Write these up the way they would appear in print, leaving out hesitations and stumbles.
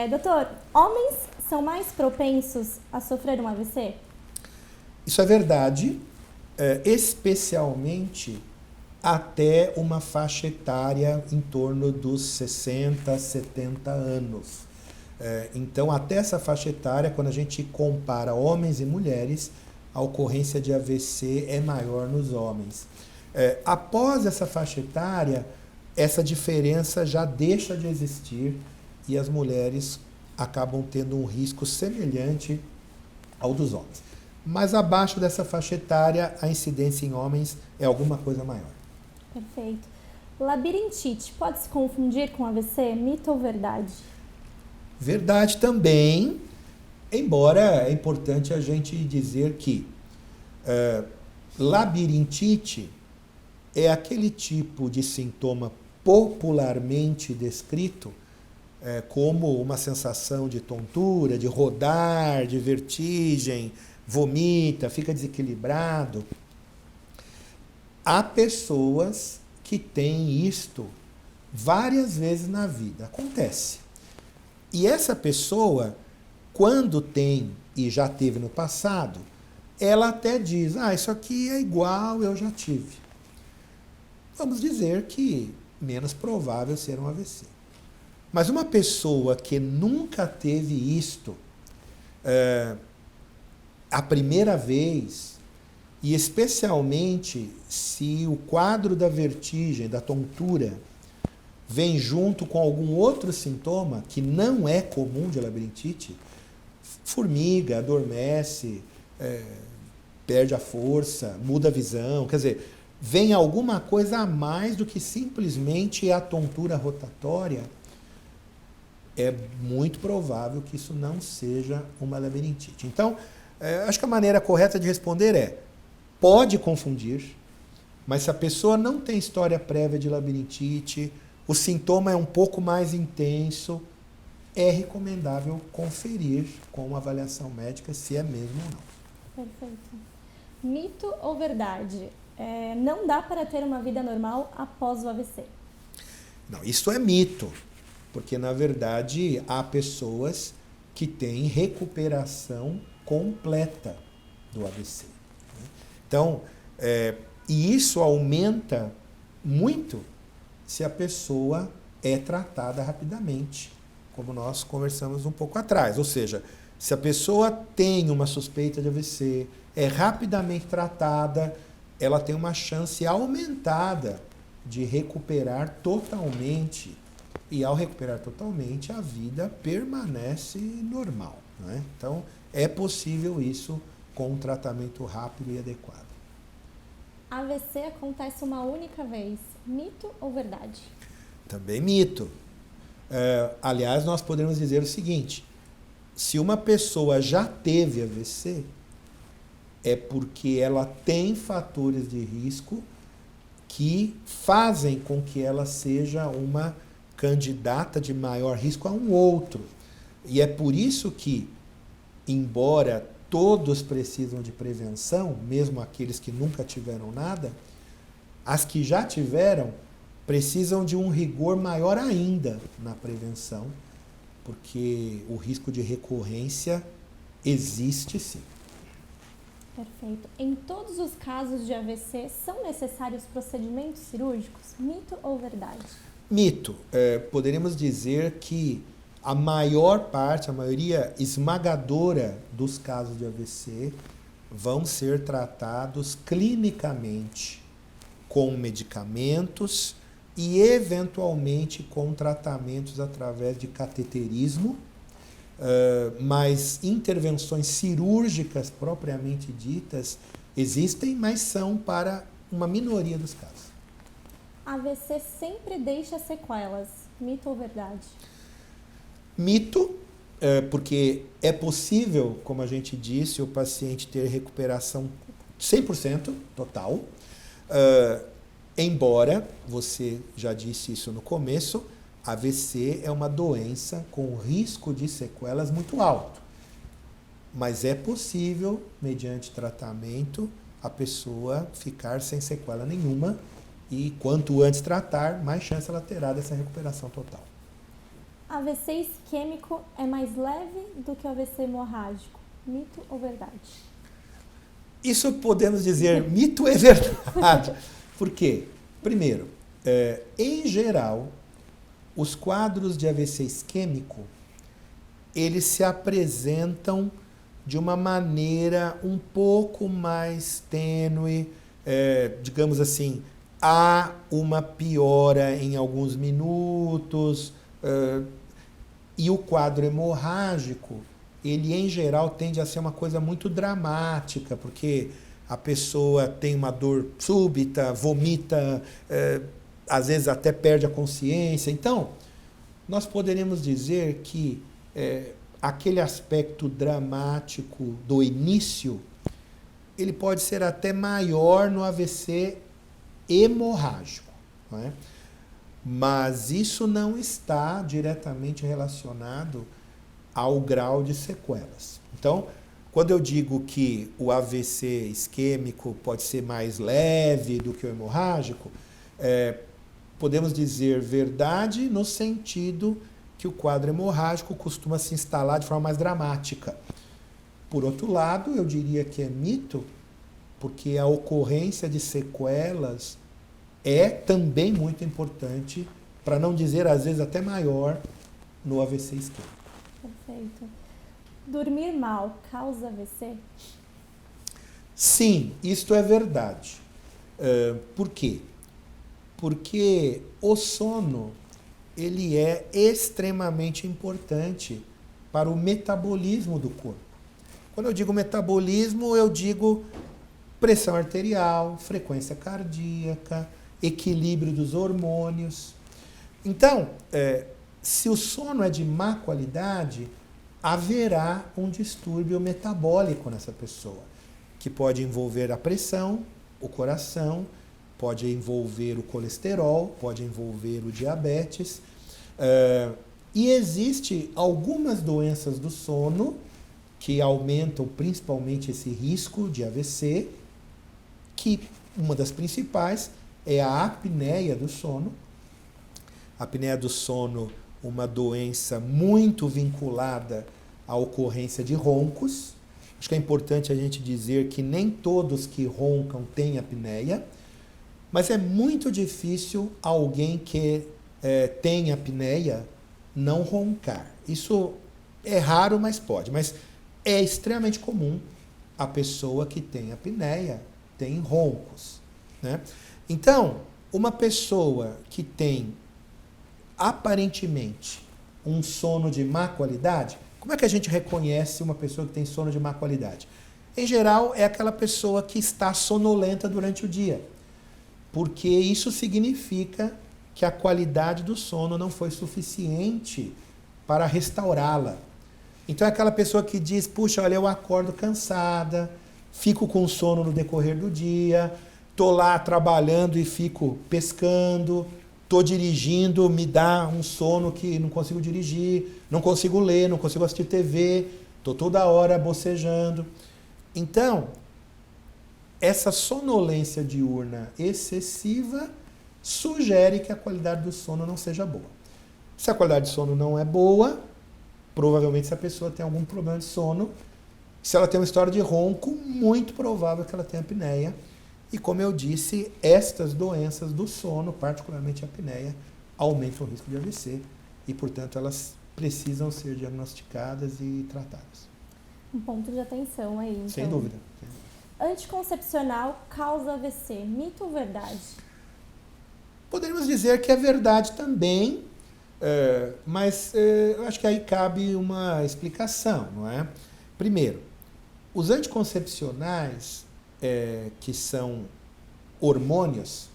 Doutor, homens são mais propensos a sofrer um AVC? Isso é verdade, especialmente até uma faixa etária em torno dos 60, 70 anos. Então, até essa faixa etária, quando a gente compara homens e mulheres, a ocorrência de AVC é maior nos homens. Após essa faixa etária, essa diferença já deixa de existir e as mulheres acabam tendo um risco semelhante ao dos homens. Mas abaixo dessa faixa etária, a incidência em homens é alguma coisa maior. Perfeito. Labirintite pode se confundir com AVC? Mito ou verdade? Verdade também, embora é importante a gente dizer que labirintite é aquele tipo de sintoma popularmente descrito como uma sensação de tontura, de rodar, de vertigem, vomita, fica desequilibrado. Há pessoas que têm isto várias vezes na vida. Acontece. E essa pessoa, quando tem e já teve no passado, ela até diz, isso aqui é igual, eu já tive. Vamos dizer que menos provável ser um AVC. Mas uma pessoa que nunca teve isto, a primeira vez, e especialmente se o quadro da vertigem, da tontura, vem junto com algum outro sintoma que não é comum de labirintite, formiga, adormece, perde a força, muda a visão, quer dizer, vem alguma coisa a mais do que simplesmente a tontura rotatória, é muito provável que isso não seja uma labirintite. Então, acho que a maneira correta de responder pode confundir, mas se a pessoa não tem história prévia de labirintite, o sintoma é um pouco mais intenso, é recomendável conferir com uma avaliação médica se é mesmo ou não. Perfeito. Mito ou verdade? Não dá para ter uma vida normal após o AVC? Não, isso é mito, porque na verdade há pessoas que têm recuperação completa do AVC. Então, e isso aumenta muito se a pessoa é tratada rapidamente, como nós conversamos um pouco atrás. Ou seja, se a pessoa tem uma suspeita de AVC, é rapidamente tratada, ela tem uma chance aumentada de recuperar totalmente. E ao recuperar totalmente, a vida permanece normal. Né? Então, é possível isso com um tratamento rápido e adequado. AVC acontece uma única vez. Mito ou verdade? Também mito. Aliás, nós podemos dizer o seguinte, se uma pessoa já teve AVC, é porque ela tem fatores de risco que fazem com que ela seja uma candidata de maior risco a um outro. E é por isso que, embora todos precisam de prevenção, mesmo aqueles que nunca tiveram nada, as que já tiveram precisam de um rigor maior ainda na prevenção, porque o risco de recorrência existe sim. Perfeito. Em todos os casos de AVC, são necessários procedimentos cirúrgicos? Mito ou verdade? Mito. Poderíamos dizer que a maior parte, a maioria esmagadora dos casos de AVC vão ser tratados clinicamente com medicamentos e eventualmente com tratamentos através de cateterismo, mas intervenções cirúrgicas propriamente ditas existem, mas são para uma minoria dos casos. AVC sempre deixa sequelas. Mito ou verdade? Mito, porque é possível, como a gente disse, o paciente ter recuperação 100% total, embora, você já disse isso no começo, AVC é uma doença com risco de sequelas muito alto. Mas é possível, mediante tratamento, a pessoa ficar sem sequela nenhuma e quanto antes tratar, mais chance ela terá dessa recuperação total. AVC isquêmico é mais leve do que o AVC hemorrágico? Mito ou verdade? Isso podemos dizer mito é verdade. Por quê? Primeiro, em geral, os quadros de AVC isquêmico, eles se apresentam de uma maneira um pouco mais tênue, digamos assim, há uma piora em alguns minutos, e o quadro hemorrágico, ele em geral tende a ser uma coisa muito dramática, porque a pessoa tem uma dor súbita, vomita, às vezes até perde a consciência. Então, nós poderíamos dizer que aquele aspecto dramático do início, ele pode ser até maior no AVC hemorrágico, não é? Mas isso não está diretamente relacionado ao grau de sequelas. Então, quando eu digo que o AVC isquêmico pode ser mais leve do que o hemorrágico, podemos dizer verdade no sentido que o quadro hemorrágico costuma se instalar de forma mais dramática. Por outro lado, eu diria que é mito, porque a ocorrência de sequelas é também muito importante, para não dizer às vezes até maior, no AVC isquêmico. Perfeito. Dormir mal causa AVC? Sim, isto é verdade. Por quê? Porque o sono, ele é extremamente importante para o metabolismo do corpo. Quando eu digo metabolismo, eu digo pressão arterial, frequência cardíaca, equilíbrio dos hormônios. Então, se o sono é de má qualidade, haverá um distúrbio metabólico nessa pessoa, que pode envolver a pressão, o coração, pode envolver o colesterol, pode envolver o diabetes. E existe algumas doenças do sono que aumentam principalmente esse risco de AVC, que uma das principais é a apneia do sono. A apneia do sono, uma doença muito vinculada à ocorrência de roncos. Acho que é importante a gente dizer que nem todos que roncam têm apneia, mas é muito difícil alguém que tem apneia não roncar. Isso é raro, mas pode. Mas é extremamente comum a pessoa que tem apneia tem roncos, né? Então, uma pessoa que tem aparentemente um sono de má qualidade, como é que a gente reconhece uma pessoa que tem sono de má qualidade? Em geral, é aquela pessoa que está sonolenta durante o dia, porque isso significa que a qualidade do sono não foi suficiente para restaurá-la. Então é aquela pessoa que diz, puxa, olha, eu acordo cansada, fico com sono no decorrer do dia, estou lá trabalhando e fico pescando, estou dirigindo, me dá um sono que não consigo dirigir, não consigo ler, não consigo assistir TV, estou toda hora bocejando. Então, essa sonolência diurna excessiva sugere que a qualidade do sono não seja boa. Se a qualidade de sono não é boa, provavelmente essa pessoa tem algum problema de sono. Se ela tem uma história de ronco, muito provável que ela tenha apneia. E como eu disse, estas doenças do sono, particularmente a apneia, aumentam o risco de AVC e, portanto, elas precisam ser diagnosticadas e tratadas. Um ponto de atenção aí, então. Sem dúvida. Anticoncepcional causa AVC, mito ou verdade? Poderíamos dizer que é verdade também, mas eu acho que aí cabe uma explicação, não é? Primeiro, os anticoncepcionais, que são hormônios,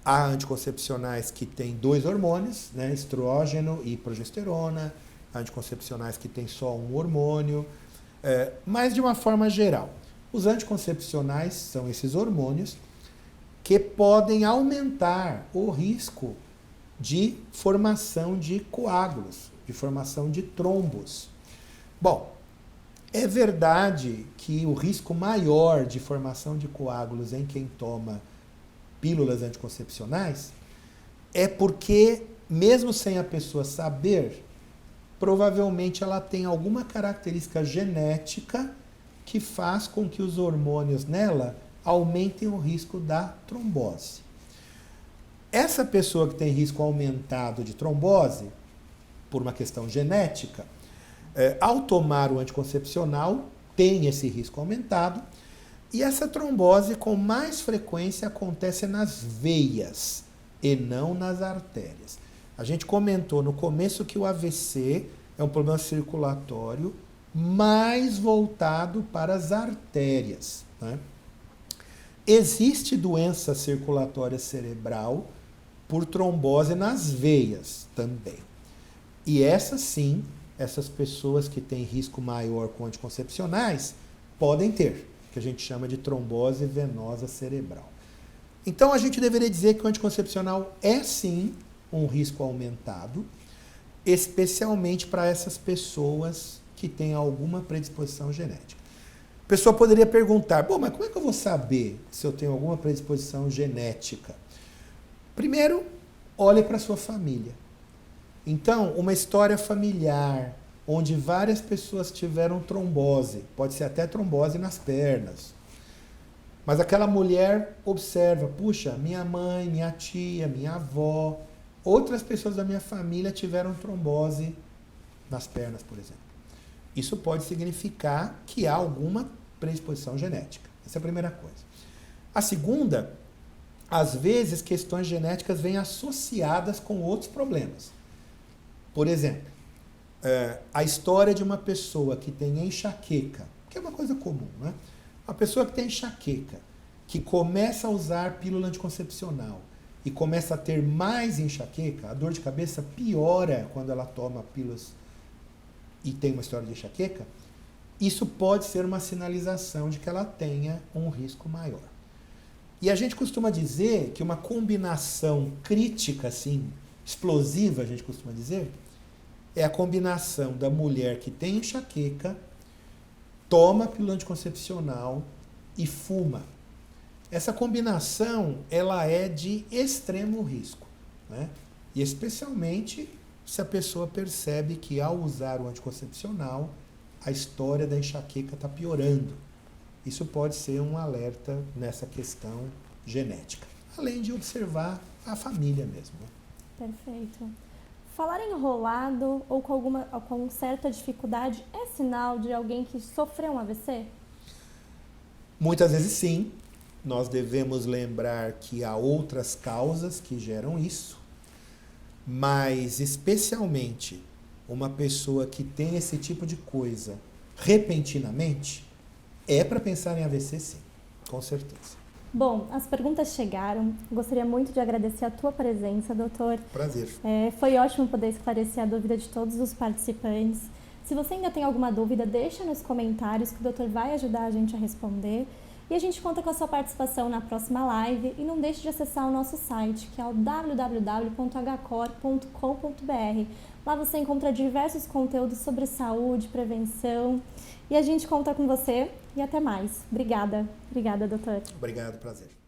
há anticoncepcionais que têm 2 hormônios, né, estrógeno e progesterona, há anticoncepcionais que têm só um hormônio, mas de uma forma geral, os anticoncepcionais são esses hormônios que podem aumentar o risco de formação de coágulos, de formação de trombos. Bom, é verdade que o risco maior de formação de coágulos em quem toma pílulas anticoncepcionais é porque mesmo sem a pessoa saber, provavelmente ela tem alguma característica genética que faz com que os hormônios nela aumentem o risco da trombose. Essa pessoa que tem risco aumentado de trombose, por uma questão genética, ao tomar o anticoncepcional, tem esse risco aumentado, e essa trombose com mais frequência acontece nas veias e não nas artérias. A gente comentou no começo que o AVC é um problema circulatório mais voltado para as artérias, né? Existe doença circulatória cerebral por trombose nas veias também. E essas pessoas que têm risco maior com anticoncepcionais podem ter, que a gente chama de trombose venosa cerebral. Então a gente deveria dizer que o anticoncepcional é sim um risco aumentado, especialmente para essas pessoas que têm alguma predisposição genética. A pessoa poderia perguntar, bom, mas como é que eu vou saber se eu tenho alguma predisposição genética? Primeiro, olhe para a sua família. Então, uma história familiar, onde várias pessoas tiveram trombose, pode ser até trombose nas pernas. Mas aquela mulher observa, puxa, minha mãe, minha tia, minha avó, outras pessoas da minha família tiveram trombose nas pernas, por exemplo. Isso pode significar que há alguma predisposição genética. Essa é a primeira coisa. A segunda, às vezes questões genéticas vêm associadas com outros problemas. Por exemplo, a história de uma pessoa que tem enxaqueca, que é uma coisa comum, né? Uma pessoa que tem enxaqueca, que começa a usar pílula anticoncepcional e começa a ter mais enxaqueca, a dor de cabeça piora quando ela toma pílulas e tem uma história de enxaqueca, isso pode ser uma sinalização de que ela tenha um risco maior. E a gente costuma dizer que uma combinação crítica, assim, explosiva, a gente costuma dizer, é a combinação da mulher que tem enxaqueca, toma pílula anticoncepcional e fuma. Essa combinação, ela é de extremo risco, né? E especialmente se a pessoa percebe que ao usar o anticoncepcional, a história da enxaqueca está piorando. Isso pode ser um alerta nessa questão genética, além de observar a família mesmo, né? Perfeito. Falar enrolado ou com certa dificuldade é sinal de alguém que sofreu um AVC? Muitas vezes sim. Nós devemos lembrar que há outras causas que geram isso, mas especialmente uma pessoa que tem esse tipo de coisa repentinamente, é para pensar em AVC sim, com certeza. Bom, as perguntas chegaram. Gostaria muito de agradecer a tua presença, doutor. Prazer. Foi ótimo poder esclarecer a dúvida de todos os participantes. Se você ainda tem alguma dúvida, deixa nos comentários que o doutor vai ajudar a gente a responder. E a gente conta com a sua participação na próxima live. E não deixe de acessar o nosso site, que é o www.hcor.com.br. Lá você encontra diversos conteúdos sobre saúde, prevenção. E a gente conta com você e até mais. Obrigada. Obrigada, doutor. Obrigado, prazer.